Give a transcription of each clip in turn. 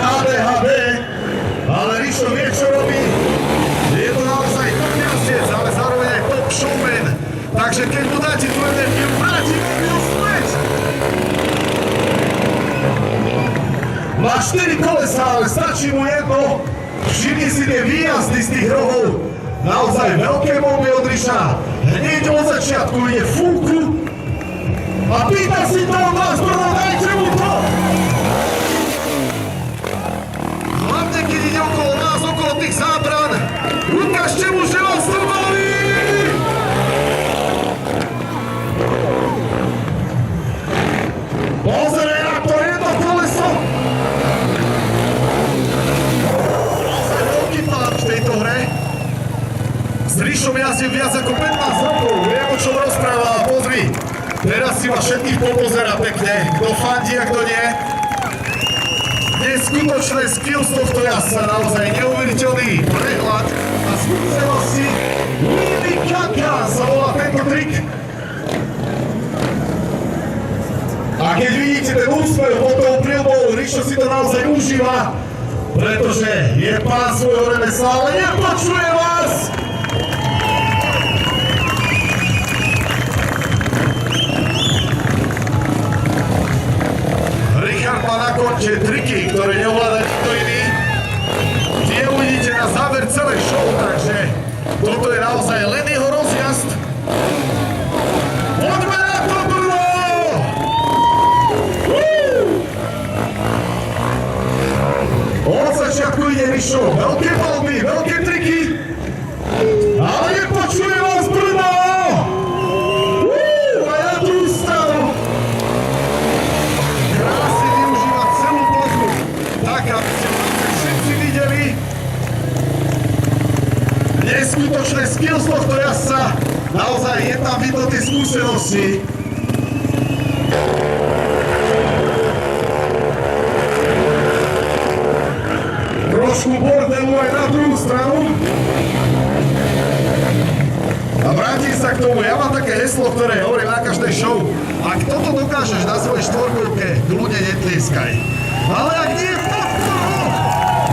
HDHD, ale Rišo vie, čo robí. Je to naozaj top jazdec, ale zároveň aj top showman. Takže keď mu dáte tú energiu, vráti mobil späť. Má 4 kolesa, ale stačí mu jedno. Všimni si tie výjazdy z tých rohov. Naozaj veľké bomby od Riša. Hneď od začiatku ide fúku. A pýta si to od vás, Brno, dajte mu to! Hlavne, keď ide okolo nás, okolo tých zábran, ukážte mu, že vás to baví! Pozeraj na to jedno koleso! Naozaj veľký plán v tejto hre. S Rišom jazdím viac ako 15 rokov, viem, o čom rozpráva, pozri. Teraz si ma všetkých popozerá pekne, kto fandí a kto nie. Neskutočné skills tohto jazdca, naozaj neuveriteľný prehľad a skúsenosti. Lily Kaka sa volá tento trik. A keď vidíte ten úspech pod tou prilbou, Rišo si to naozaj užíva, pretože je pán svojho remesla, ale nepočuje vás! Richard má na konte triky, ktoré neovláda nikto iný. Tie uvidíte na záver celej show, takže toto je naozaj len jeho rozjazd. Poďme na to, Brno! Od začiatku ide Rišo, veľké palby, veľké triky, ale nepočuje vás, Brno! A ja druhú stranu. Krásne využíva celú plochu, tak aby ste všetci videli. Neskutočné skills tohto jazdca, naozaj je tam vidno tie skúsenosti. Trošku bordelu aj na druhú stranu. A vrátim sa k tomu, ja mám také heslo, ktoré hovorím na každej show. Ak toto dokážeš na svojej štvorkolke, kľudne netlieskaj. Ale ak nie, podporu!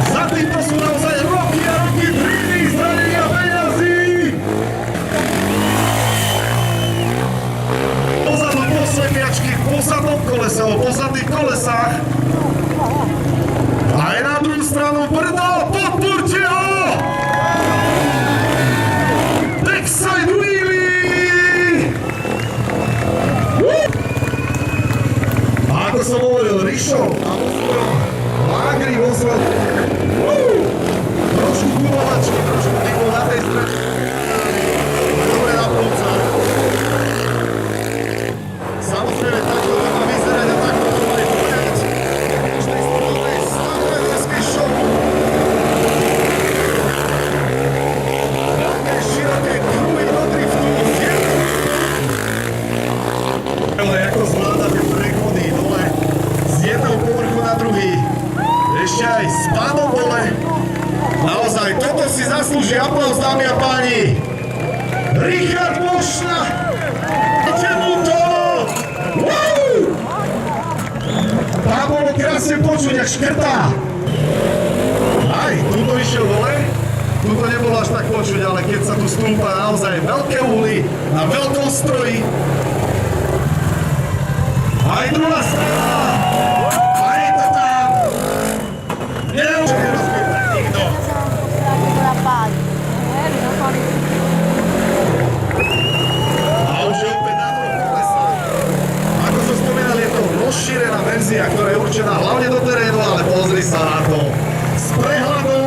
Za týmto sú naozaj roky a roky tríny, zranenia peňazí! Pozadu poslepiačky, v pozadnom kolese, o pozadných kolesách. Aj na druhú stranu Brno, podporte ho! Backside wheelie! A ako som hovoril, Rišo a vo svojom lágri, vo svojom... Trošku gumovačky, trošku typu na tej strane. Dobre na plúca. Samozrejme, takto to má vyzerať a takto to má vyzerať. Každej spolnej starovedenskej show. Veľké, široké kruhy do driftu. Ale ako zvláda tie prechody dole z jedného povrchu na druhý. Ešte aj s pánom dole. Naozaj, toto si zaslúži aplauz, dámy a páni. Richard Mošna. Poďte mu to! Wow! Tam bolo krásne počuť, jak škrtá. Aj, tuto išiel dole. Tuto nebolo až tak počuť, ale keď sa tu stúpa naozaj veľké uhly na veľkom stroji. Aj druhá strana. A je to tam. Nemôže rozbývať nikto. A už je opäť na druhom kolesa. Ako som spomínal, je to rozšírená verzia, ktorá je určená hlavne do terénu, ale pozri sa na to. S prehľadom.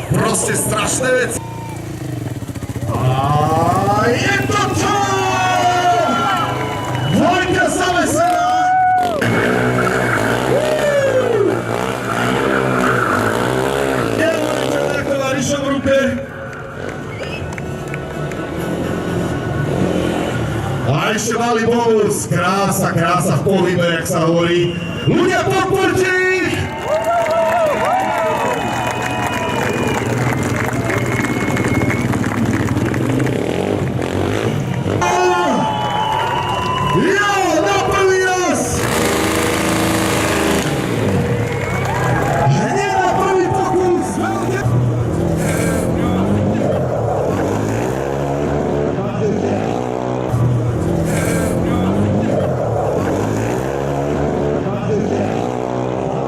Proste strašné veci. A je to to! Dvojka zavesená! Neuveriteľné, ako má Rišo v ruke. A ešte malý bonus, krása v pohybe, jak sa hovorí. Ľudia, podporte!